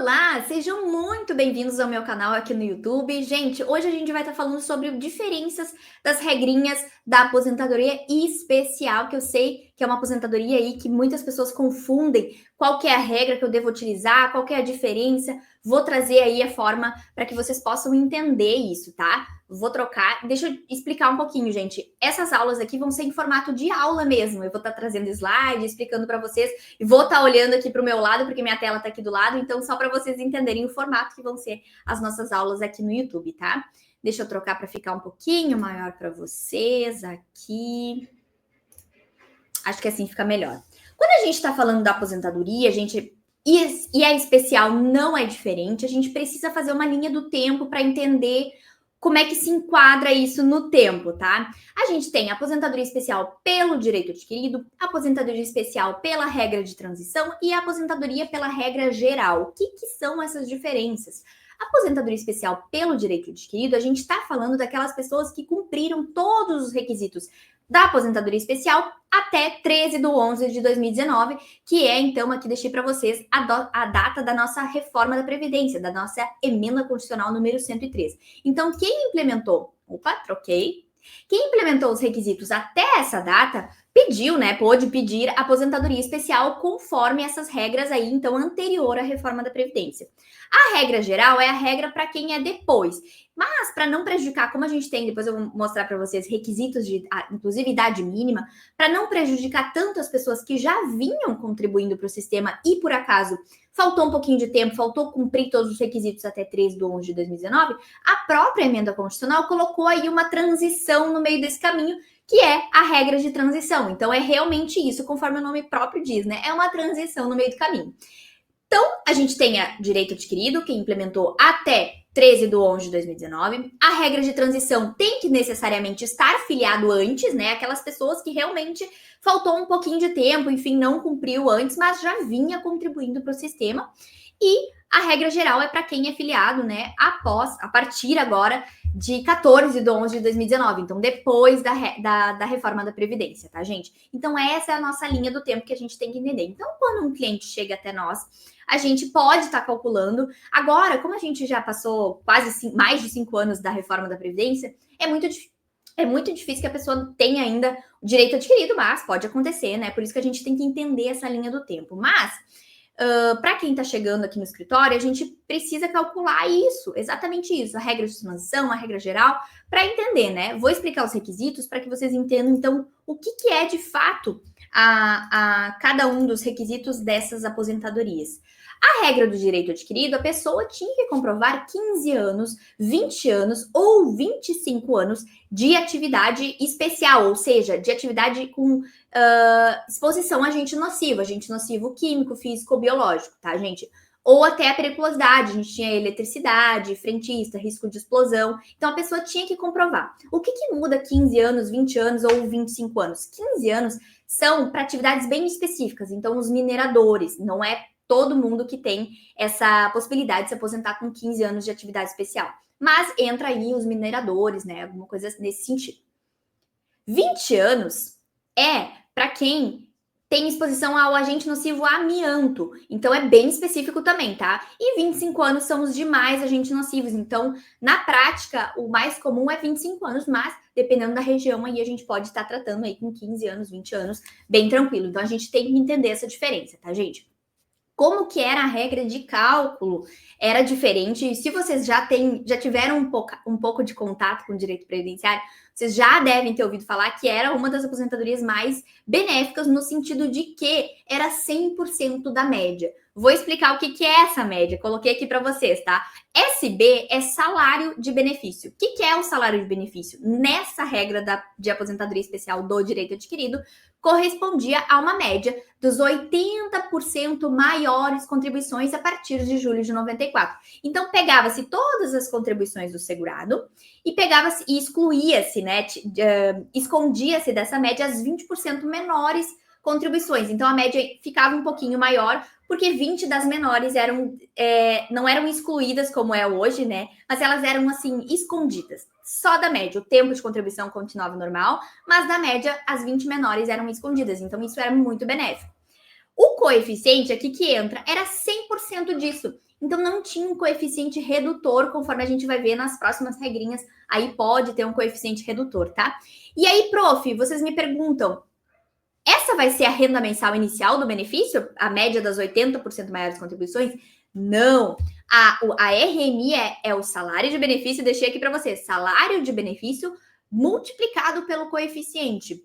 Olá, sejam muito bem-vindos ao meu canal aqui no YouTube. Gente, hoje a gente vai estar falando sobre diferenças das regrinhas da aposentadoria especial, que eu sei que é uma aposentadoria aí que muitas pessoas confundem qual que é a regra que eu devo utilizar, qual que é a diferença. Vou trazer aí a forma para que vocês possam entender isso, tá? Vou trocar. Deixa eu explicar um pouquinho, gente. Essas aulas aqui vão ser em formato de aula mesmo. Eu vou estar trazendo slide, explicando para vocês e vou estar olhando aqui para o meu lado, porque minha tela está aqui do lado. Então, só para vocês entenderem o formato que vão ser as nossas aulas aqui no YouTube, tá? Deixa eu trocar para ficar um pouquinho maior para vocês aqui. Acho que assim fica melhor. Quando a gente está falando da aposentadoria, a gente e a especial não é diferente, a gente precisa fazer uma linha do tempo para entender como é que se enquadra isso no tempo, tá? A gente tem aposentadoria especial pelo direito adquirido, aposentadoria especial pela regra de transição e aposentadoria pela regra geral. O que são essas diferenças? Aposentadoria especial pelo direito adquirido, a gente está falando daquelas pessoas que cumpriram todos os requisitos da aposentadoria especial até 13/11/2019, que é, então, aqui deixei para vocês a data da nossa reforma da Previdência, da nossa emenda constitucional número 103. Então, quem implementou... Opa, troquei. Quem implementou os requisitos até essa data pediu, né, pôde pedir aposentadoria especial conforme essas regras aí, então, anterior à reforma da Previdência. A regra geral é a regra para quem é depois. Mas, para não prejudicar, como a gente tem, depois eu vou mostrar para vocês, requisitos de, inclusive, idade mínima, para não prejudicar tanto as pessoas que já vinham contribuindo para o sistema e, por acaso, faltou um pouquinho de tempo, faltou cumprir todos os requisitos até 13/11/2019, a própria emenda constitucional colocou aí uma transição no meio desse caminho, que é a regra de transição. Então, é realmente isso, conforme o nome próprio diz, né? É uma transição no meio do caminho. Então, a gente tem a direito adquirido, que implementou até 13/11/2019. A regra de transição tem que necessariamente estar filiado antes, né? Aquelas pessoas que realmente faltou um pouquinho de tempo, enfim, não cumpriu antes, mas já vinha contribuindo para o sistema. E a regra geral é para quem é filiado, né? A partir agora de 14/11/2019, então depois da reforma da Previdência, tá, gente? Então, essa é a nossa linha do tempo que a gente tem que entender. Então, quando um cliente chega até nós, a gente pode estar calculando. Agora, como a gente já passou mais de 5 anos da reforma da Previdência, é muito difícil que a pessoa tenha ainda o direito adquirido, mas pode acontecer, né? Por isso que a gente tem que entender essa linha do tempo. Mas, para quem está chegando aqui no escritório, a gente precisa calcular isso, exatamente isso, a regra de transição, a regra geral, para entender, né? Vou explicar os requisitos para que vocês entendam, então, o que é de fato a cada um dos requisitos dessas aposentadorias. A regra do direito adquirido, a pessoa tinha que comprovar 15 anos, 20 anos ou 25 anos de atividade especial, ou seja, de atividade com exposição a agente nocivo químico, físico ou biológico, tá, gente? Ou até a periculosidade, a gente tinha eletricidade, frentista, risco de explosão. Então, a pessoa tinha que comprovar. O que muda 15 anos, 20 anos ou 25 anos? 15 anos são para atividades bem específicas. Então, os mineradores, não é todo mundo que tem essa possibilidade de se aposentar com 15 anos de atividade especial. Mas entra aí os mineradores, né? Alguma coisa nesse sentido. 20 anos é para quem tem exposição ao agente nocivo amianto. Então, é bem específico também, tá? E 25 anos são os demais agentes nocivos. Então, na prática, o mais comum é 25 anos, mas dependendo da região, aí a gente pode estar tratando aí com 15 anos, 20 anos, bem tranquilo. Então, a gente tem que entender essa diferença, tá, gente? Como que era a regra de cálculo? Era diferente. Se vocês já tiveram um pouco de contato com o direito previdenciário, vocês já devem ter ouvido falar que era uma das aposentadorias mais benéficas no sentido de que era 100% da média. Vou explicar o que é essa média. Coloquei aqui para vocês, tá? SB é salário de benefício. O que é o salário de benefício? Nessa regra de aposentadoria especial do direito adquirido, correspondia a uma média dos 80% maiores contribuições a partir de julho de 94. Então, pegava-se todas as contribuições do segurado e pegava-se e excluía-se, né? Escondia-se dessa média as 20% menores contribuições. Então, a média ficava um pouquinho maior, porque 20 das menores não eram excluídas como é hoje, né? Mas elas eram, assim, escondidas. Só da média. O tempo de contribuição continuava normal, mas da média, as 20 menores eram escondidas. Então, isso era muito benéfico. O coeficiente aqui que entra era 100% disso. Então não tinha um coeficiente redutor, conforme a gente vai ver nas próximas regrinhas. Aí pode ter um coeficiente redutor, tá? E aí, prof, vocês me perguntam, essa vai ser a renda mensal inicial do benefício? A média das 80% maiores contribuições? Não. A RMI é o salário de benefício, deixei aqui para você, salário de benefício multiplicado pelo coeficiente.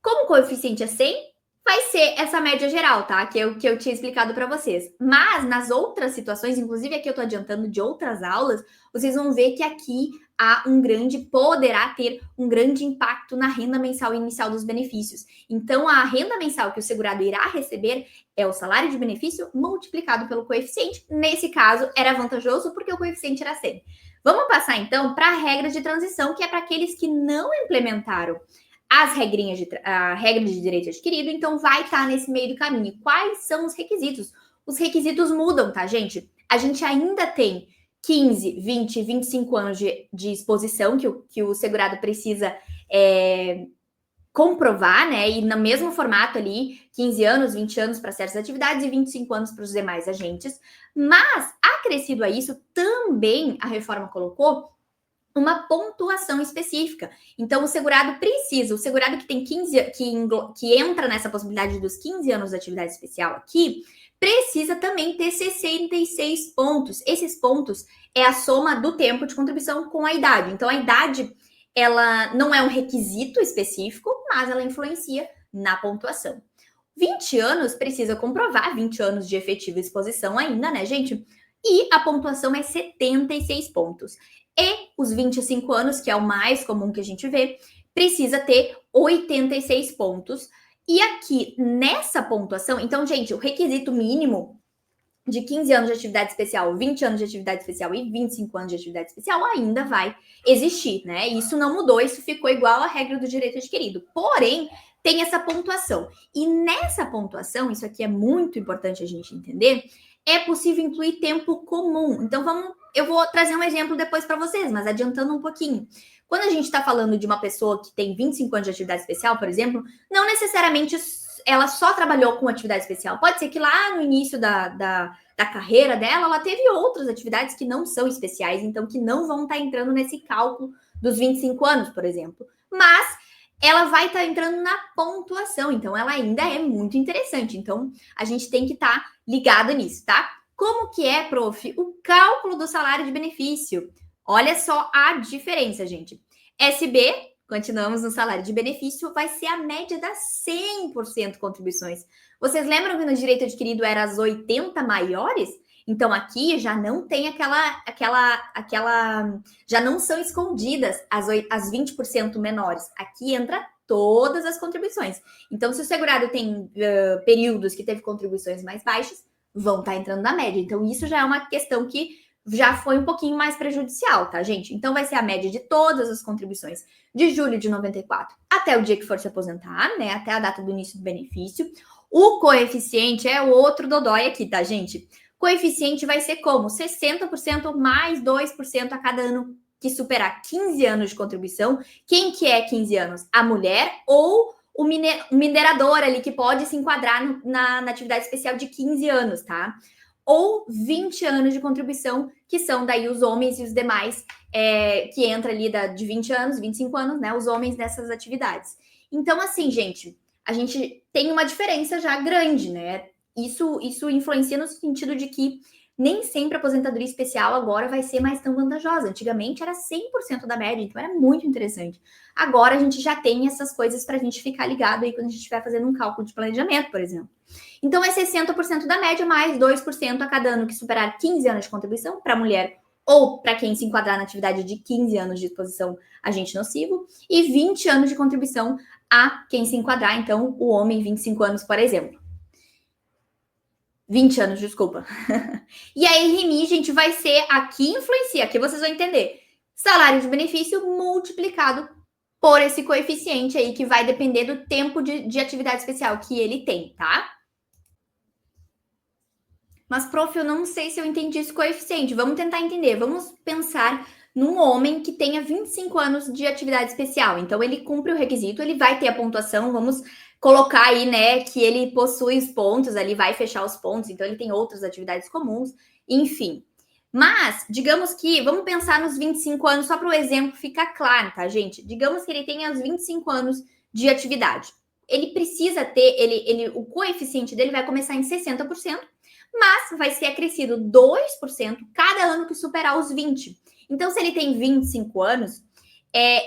Como o coeficiente é 100, vai ser essa média geral, tá? Que eu tinha explicado para vocês. Mas nas outras situações, inclusive aqui eu tô adiantando de outras aulas, vocês vão ver que aqui poderá ter um grande impacto na renda mensal inicial dos benefícios. Então, a renda mensal que o segurado irá receber é o salário de benefício multiplicado pelo coeficiente. Nesse caso, era vantajoso porque o coeficiente era 100. Vamos passar então para a regra de transição, que é para aqueles que não implementaram as regrinhas a regra de direito adquirido, então vai estar nesse meio do caminho. Quais são os requisitos? Os requisitos mudam, tá, gente? A gente ainda tem 15, 20, 25 anos de exposição que o segurado precisa comprovar, né? E no mesmo formato ali, 15 anos, 20 anos para certas atividades e 25 anos para os demais agentes. Mas, acrescido a isso, também a reforma colocou uma pontuação específica. Então, o segurado que tem 15, que entra nessa possibilidade dos 15 anos de atividade especial aqui, precisa também ter 66 pontos. Esses pontos é a soma do tempo de contribuição com a idade. Então, a idade, ela não é um requisito específico, mas ela influencia na pontuação. 20 anos precisa comprovar 20 anos de efetiva exposição ainda, né, gente? E a pontuação é 76 pontos. E os 25 anos, que é o mais comum que a gente vê, precisa ter 86 pontos. E aqui, nessa pontuação, então, gente, o requisito mínimo de 15 anos de atividade especial, 20 anos de atividade especial e 25 anos de atividade especial ainda vai existir, né? Isso não mudou, isso ficou igual à regra do direito adquirido. Porém, tem essa pontuação. E nessa pontuação, isso aqui é muito importante a gente entender, é possível incluir tempo comum. Então, eu vou trazer um exemplo depois para vocês, mas adiantando um pouquinho. Quando a gente está falando de uma pessoa que tem 25 anos de atividade especial, por exemplo, não necessariamente ela só trabalhou com atividade especial. Pode ser que lá no início da carreira dela, ela teve outras atividades que não são especiais, então que não vão estar entrando nesse cálculo dos 25 anos, por exemplo. Mas ela vai estar entrando na pontuação, então ela ainda é muito interessante. Então, a gente tem que estar ligado nisso, tá? Como que é, prof, o cálculo do salário de benefício? Olha só a diferença, gente. SB, continuamos no salário de benefício, vai ser a média das 100% contribuições. Vocês lembram que no direito adquirido eram as 80 maiores? Então aqui já não tem já não são escondidas as 20% menores. Aqui entra todas as contribuições. Então, se o segurado tem períodos que teve contribuições mais baixas, vão estar entrando na média. Então, isso já é uma questão que já foi um pouquinho mais prejudicial, tá, gente? Então, vai ser a média de todas as contribuições de julho de 94 até o dia que for se aposentar, né? Até a data do início do benefício. O coeficiente é o outro dodói aqui, tá, gente? Coeficiente vai ser como? 60% mais 2% a cada ano que superar 15 anos de contribuição. Quem que é 15 anos? A mulher ou o minerador ali, que pode se enquadrar na atividade especial de 15 anos, tá? Ou 20 anos de contribuição, que são daí os homens e os demais, que entra ali de 20 anos, 25 anos, né? Os homens nessas atividades. Então, assim, gente, a gente tem uma diferença já grande, né? Isso influencia no sentido de que nem sempre a aposentadoria especial agora vai ser mais tão vantajosa. Antigamente era 100% da média, então era muito interessante. Agora a gente já tem essas coisas para a gente ficar ligado aí quando a gente estiver fazendo um cálculo de planejamento, por exemplo. Então é 60% da média mais 2% a cada ano que superar 15 anos de contribuição para a mulher ou para quem se enquadrar na atividade de 15 anos de exposição agente nocivo e 20 anos de contribuição a quem se enquadrar, então o homem 25 anos, por exemplo. 20 anos, desculpa. E aí, RMI, gente, vai ser aqui influencia, aqui vocês vão entender. Salário de benefício multiplicado por esse coeficiente aí, que vai depender do tempo de atividade especial que ele tem, tá? Mas, prof, eu não sei se eu entendi esse coeficiente. Vamos tentar entender. Vamos pensar num homem que tenha 25 anos de atividade especial. Então, ele cumpre o requisito, ele vai ter a pontuação. Vamos colocar aí, né, que ele possui os pontos ali, vai fechar os pontos, então ele tem outras atividades comuns, enfim. Mas, digamos que, vamos pensar nos 25 anos, só para o exemplo ficar claro, tá, gente? Digamos que ele tenha os 25 anos de atividade. Ele precisa ter, o coeficiente dele vai começar em 60%, mas vai ser acrescido 2% cada ano que superar os 20. Então, se ele tem 25 anos,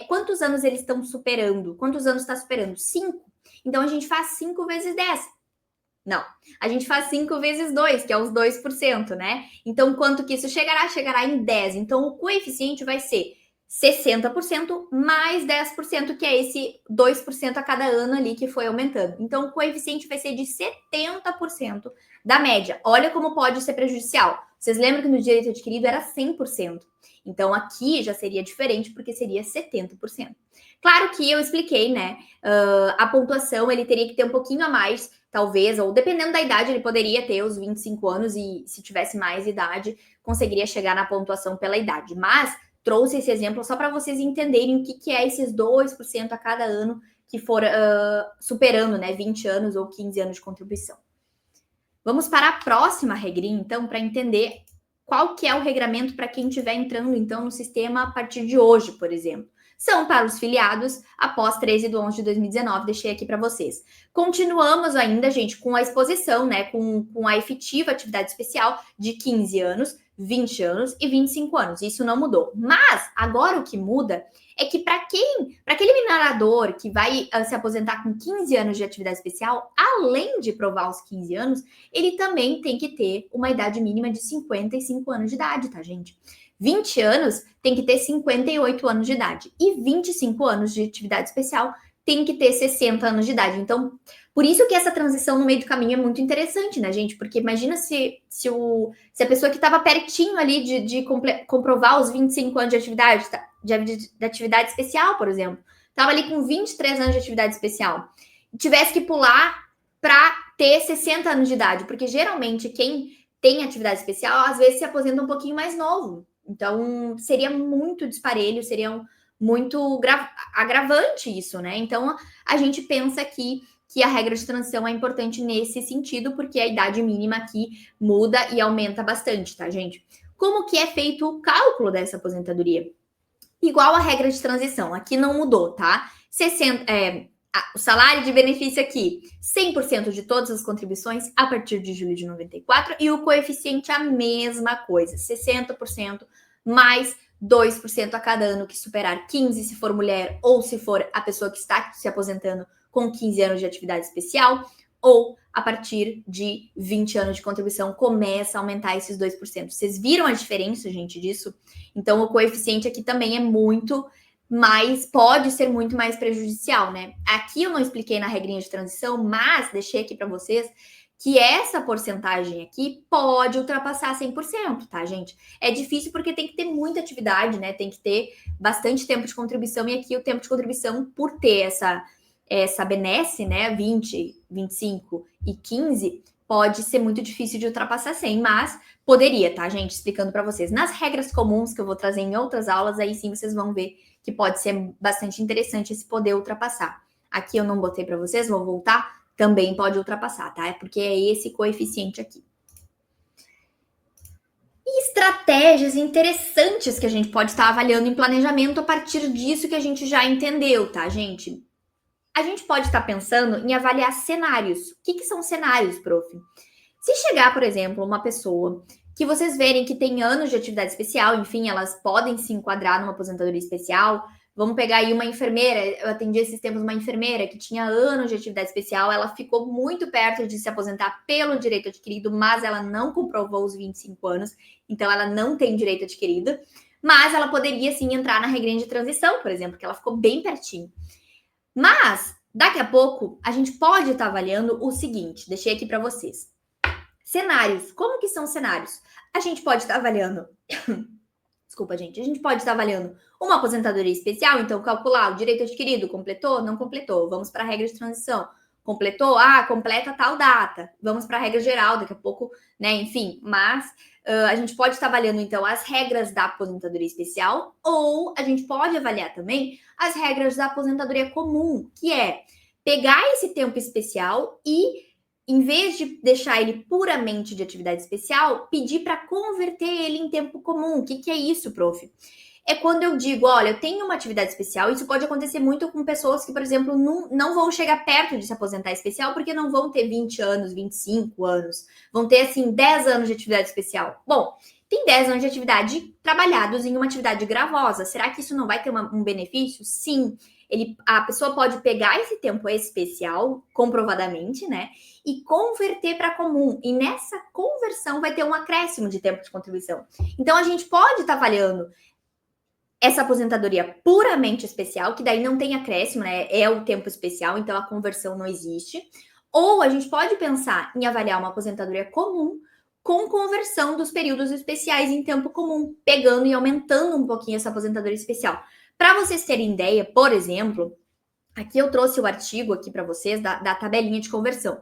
quantos anos eles estão superando? Quantos anos está superando? 5. Então, a gente faz 5 vezes 10. Não, a gente faz 5 vezes 2, que é os 2%, né? Então, quanto que isso chegará? Chegará em 10. Então, o coeficiente vai ser 60% mais 10%, que é esse 2% a cada ano ali que foi aumentando. Então, o coeficiente vai ser de 70% da média. Olha como pode ser prejudicial. Vocês lembram que no direito adquirido era 100%. Então, aqui já seria diferente, porque seria 70%. Claro que eu expliquei, né? A pontuação, ele teria que ter um pouquinho a mais, talvez, ou dependendo da idade, ele poderia ter os 25 anos e, se tivesse mais idade, conseguiria chegar na pontuação pela idade. Mas trouxe esse exemplo só para vocês entenderem o que é esses 2% a cada ano que for superando, né, 20 anos ou 15 anos de contribuição. Vamos para a próxima regrinha, então, para entender qual que é o regramento para quem estiver entrando, então, no sistema a partir de hoje, por exemplo. São para os filiados após 13 de 11 de 2019, deixei aqui para vocês. Continuamos ainda, gente, com a exposição, né, com a efetiva atividade especial de 15 anos, 20 anos e 25 anos. Isso não mudou. Mas agora o que muda é que para aquele minerador que vai se aposentar com 15 anos de atividade especial, além de provar os 15 anos, ele também tem que ter uma idade mínima de 55 anos de idade, tá, gente? 20 anos tem que ter 58 anos de idade. E 25 anos de atividade especial tem que ter 60 anos de idade. Então, por isso que essa transição no meio do caminho é muito interessante, né, gente? Porque imagina se a pessoa que estava pertinho ali de comprovar os 25 anos de atividade especial, por exemplo, estava ali com 23 anos de atividade especial, tivesse que pular para ter 60 anos de idade, porque geralmente quem tem atividade especial, às vezes se aposenta um pouquinho mais novo. Então, seria muito disparelho, seria muito agravante isso, né? Então, a gente pensa aqui que a regra de transição é importante nesse sentido, porque a idade mínima aqui muda e aumenta bastante, tá, gente? Como que é feito o cálculo dessa aposentadoria? Igual a regra de transição, aqui não mudou, tá? O salário de benefício aqui, 100% de todas as contribuições a partir de julho de 94 e o coeficiente a mesma coisa, 60% mais 2% a cada ano que superar 15 se for mulher ou se for a pessoa que está se aposentando com 15 anos de atividade especial, ou a partir de 20 anos de contribuição começa a aumentar esses 2%. Vocês viram a diferença, gente, disso? Então, o coeficiente aqui também é muito mais, pode ser muito mais prejudicial, né? Aqui eu não expliquei na regrinha de transição, mas deixei aqui para vocês que essa porcentagem aqui pode ultrapassar 100%, tá, gente? É difícil porque tem que ter muita atividade, né? Tem que ter bastante tempo de contribuição, e aqui o tempo de contribuição, por ter essa benesse, né, 20, 25 e 15, pode ser muito difícil de ultrapassar 100, mas poderia, tá, gente? Explicando para vocês. Nas regras comuns que eu vou trazer em outras aulas, aí sim vocês vão ver que pode ser bastante interessante esse poder ultrapassar. Aqui eu não botei para vocês, vou voltar, também pode ultrapassar, tá? É porque é esse coeficiente aqui. E estratégias interessantes que a gente pode estar avaliando em planejamento a partir disso que a gente já entendeu, tá, gente? A gente pode estar pensando em avaliar cenários. O que são cenários, prof? Se chegar, por exemplo, uma pessoa que vocês verem que tem anos de atividade especial, enfim, elas podem se enquadrar numa aposentadoria especial. Vamos pegar aí uma enfermeira, eu atendi esses tempos uma enfermeira que tinha anos de atividade especial, ela ficou muito perto de se aposentar pelo direito adquirido, mas ela não comprovou os 25 anos, então ela não tem direito adquirido, mas ela poderia sim entrar na regrinha de transição, por exemplo, que ela ficou bem pertinho. Mas, daqui a pouco, a gente pode estar avaliando o seguinte, deixei aqui para vocês. Cenários. Como que são cenários? A gente pode estar avaliando... Desculpa, gente. A gente pode estar avaliando uma aposentadoria especial, então calcular o direito adquirido, completou, não completou. Vamos para a regra de transição. Completou? Ah, completa tal data. Vamos para a regra geral, daqui a pouco, né? Enfim, mas a gente pode estar avaliando, então, as regras da aposentadoria especial, ou a gente pode avaliar também as regras da aposentadoria comum, que é pegar esse tempo especial e, em vez de deixar ele puramente de atividade especial, pedir para converter ele em tempo comum. O que, que é isso, prof? É quando eu digo, olha, eu tenho uma atividade especial, isso pode acontecer muito com pessoas que, por exemplo, não vão chegar perto de se aposentar especial porque não vão ter 20 anos, 25 anos, vão ter, assim, 10 anos de atividade especial. Bom, tem 10 anos de atividade trabalhados em uma atividade gravosa. Será que isso não vai ter um benefício? Sim. A pessoa pode pegar esse tempo especial, comprovadamente, né? E converter para comum. E nessa conversão vai ter um acréscimo de tempo de contribuição. Então, a gente pode estar avaliando essa aposentadoria puramente especial, que daí não tem acréscimo, né? É o tempo especial, então a conversão não existe. Ou a gente pode pensar em avaliar uma aposentadoria comum com conversão dos períodos especiais em tempo comum, pegando e aumentando um pouquinho essa aposentadoria especial. Para vocês terem ideia, por exemplo, aqui eu trouxe o artigo aqui para vocês da tabelinha de conversão.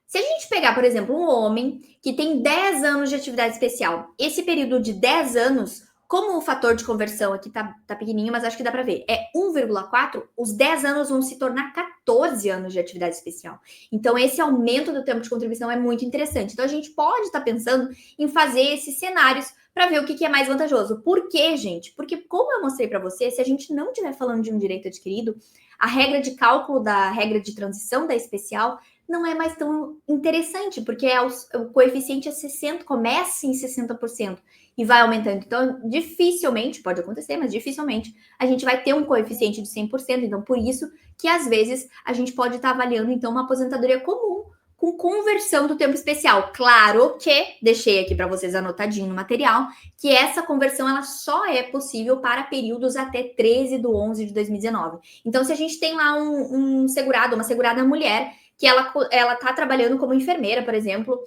Se a gente pegar, por exemplo, um homem que tem 10 anos de atividade especial, esse período de 10 anos, como o fator de conversão aqui tá pequenininho, mas acho que dá para ver, é 1,4, os 10 anos vão se tornar 14 anos de atividade especial. Então, esse aumento do tempo de contribuição é muito interessante. Então, a gente pode estar pensando em fazer esses cenários para ver o que é mais vantajoso. Por quê, gente? Porque, como eu mostrei para você, se a gente não estiver falando de um direito adquirido, a regra de cálculo da regra de transição da especial não é mais tão interessante, porque o coeficiente é 60, começa em 60% e vai aumentando. Então, dificilmente, pode acontecer, mas dificilmente a gente vai ter um coeficiente de 100%. Então, por isso que às vezes a gente pode estar avaliando então uma aposentadoria comum com conversão do tempo especial. Claro que deixei aqui para vocês anotadinho no material que essa conversão ela só é possível para períodos até 13/11/2019. Então, se a gente tem lá um segurado, uma segurada mulher que ela está trabalhando como enfermeira, por exemplo,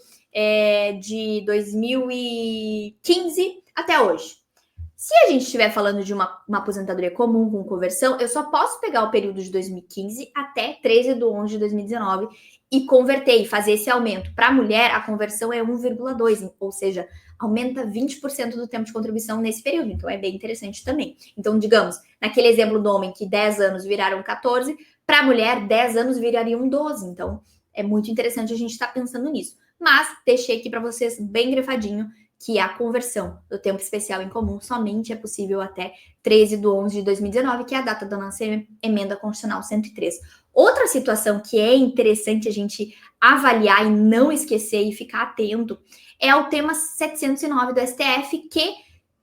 de 2015 até hoje. Se a gente estiver falando de uma aposentadoria comum com conversão, eu só posso pegar o período de 2015 até 13/11/2019 e converter e fazer esse aumento. Para a mulher, a conversão é 1,2, ou seja, aumenta 20% do tempo de contribuição nesse período. Então, é bem interessante também. Então, digamos, naquele exemplo do homem que 10 anos viraram 14, para a mulher, 10 anos virariam 12. Então, é muito interessante a gente estar pensando nisso. Mas deixei aqui para vocês bem grifadinho que a conversão do tempo especial em comum somente é possível até 13/11/2019, que é a data da nossa emenda constitucional 103. Outra situação que é interessante a gente avaliar e não esquecer e ficar atento é o tema 709 do STF, que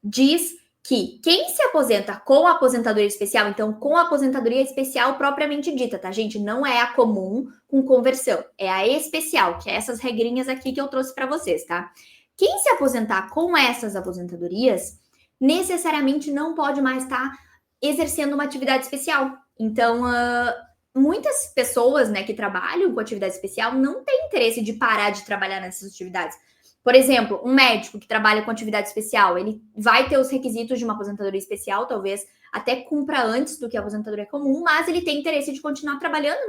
diz que quem se aposenta com a aposentadoria especial, então com a aposentadoria especial propriamente dita, tá, gente? Não é a comum com conversão, é a especial, que é essas regrinhas aqui que eu trouxe para vocês, tá? Quem se aposentar com essas aposentadorias, necessariamente não pode mais estar exercendo uma atividade especial. Então, muitas pessoas, né, que trabalham com atividade especial não têm interesse de parar de trabalhar nessas atividades. Por exemplo, um médico que trabalha com atividade especial, ele vai ter os requisitos de uma aposentadoria especial, talvez até cumpra antes do que a aposentadoria comum, mas ele tem interesse de continuar trabalhando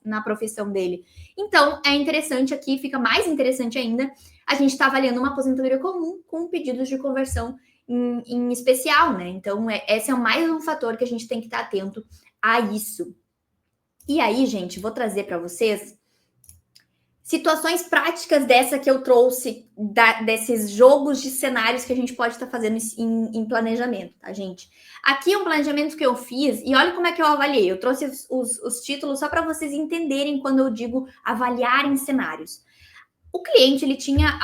na profissão dele. Então, é interessante aqui, fica mais interessante ainda, a gente está avaliando uma aposentadoria comum com pedidos de conversão em especial, né? Então, esse é mais um fator que a gente tem que estar atento a isso. E aí, gente, vou trazer para vocês situações práticas dessa que eu trouxe, desses jogos de cenários que a gente pode estar fazendo em planejamento, tá, gente? Aqui é um planejamento que eu fiz, e olha como é que eu avaliei. Eu trouxe os títulos só para vocês entenderem quando eu digo avaliar em cenários. O cliente, ele tinha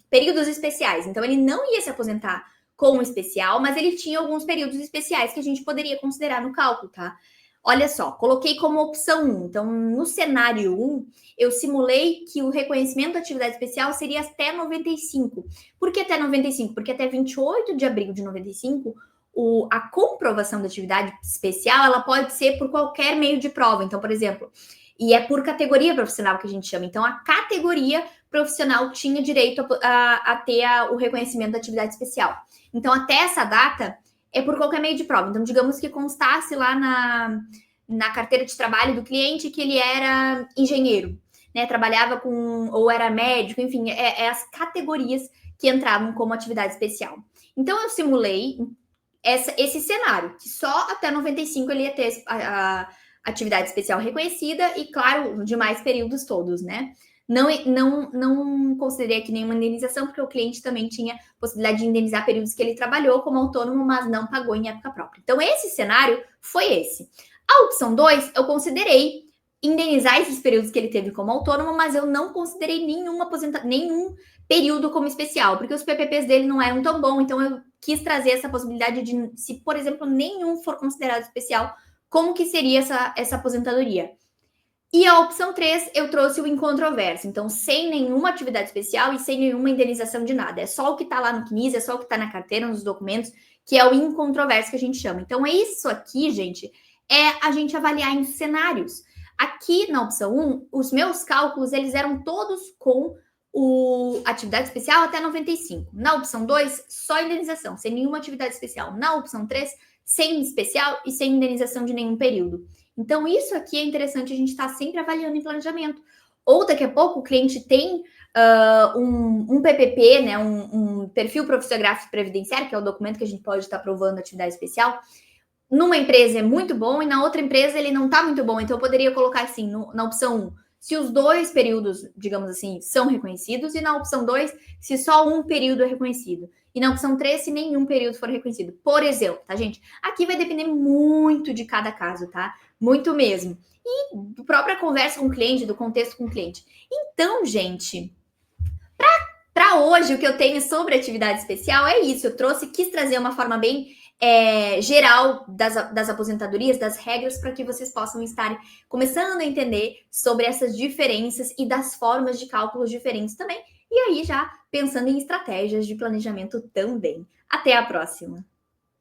períodos especiais, então ele não ia se aposentar com um especial, mas ele tinha alguns períodos especiais que a gente poderia considerar no cálculo, tá? Olha só, coloquei como opção 1. Então, no cenário 1, eu simulei que o reconhecimento da atividade especial seria até 95. Por que até 95? Porque até 28 de abril de 95, a comprovação da atividade especial, ela pode ser por qualquer meio de prova. Então, por exemplo, e é por categoria profissional que a gente chama. Então, a categoria profissional tinha direito a ter o reconhecimento da atividade especial. Então, até essa data, é por qualquer meio de prova. Então, digamos que constasse lá na carteira de trabalho do cliente que ele era engenheiro, né? Trabalhava com, ou era médico, enfim, as categorias que entravam como atividade especial. Então, eu simulei esse cenário, que só até 95 ele ia ter atividade especial reconhecida e, claro, demais períodos todos, né? Não considerei aqui nenhuma indenização, porque o cliente também tinha possibilidade de indenizar períodos que ele trabalhou como autônomo, mas não pagou em época própria. Então, esse cenário foi esse. A opção 2, eu considerei indenizar esses períodos que ele teve como autônomo, mas eu não considerei nenhum período como especial, porque os PPPs dele não eram tão bons, então eu quis trazer essa possibilidade de, se, por exemplo, nenhum for considerado especial, como que seria essa aposentadoria. E a opção 3, eu trouxe o incontroverso. Então, sem nenhuma atividade especial e sem nenhuma indenização de nada. É só o que está lá no CNIS, é só o que está na carteira, nos documentos, que é o incontroverso que a gente chama. Então, é isso aqui, gente, é a gente avaliar em cenários. Aqui na opção 1, os meus cálculos, eles eram todos com atividade especial até 95. Na opção 2, só indenização, sem nenhuma atividade especial. Na opção 3, sem especial e sem indenização de nenhum período. Então, isso aqui é interessante a gente estar sempre avaliando em planejamento. Ou daqui a pouco o cliente tem um PPP, né, um perfil profissiográfico previdenciário, que é o documento que a gente pode estar provando atividade especial. Numa empresa é muito bom e na outra empresa ele não está muito bom. Então, eu poderia colocar assim, na opção 1, se os dois períodos, digamos assim, são reconhecidos, e na opção 2, se só um período é reconhecido. E na opção 3, se nenhum período for reconhecido. Por exemplo, tá, gente? Aqui vai depender muito de cada caso, tá? Muito mesmo. E da própria conversa com o cliente, do contexto com o cliente. Então, gente, para hoje, o que eu tenho sobre atividade especial é isso. Eu quis trazer uma forma bem geral das aposentadorias, das regras, para que vocês possam estar começando a entender sobre essas diferenças e das formas de cálculos diferentes também. E aí, já pensando em estratégias de planejamento também. Até a próxima!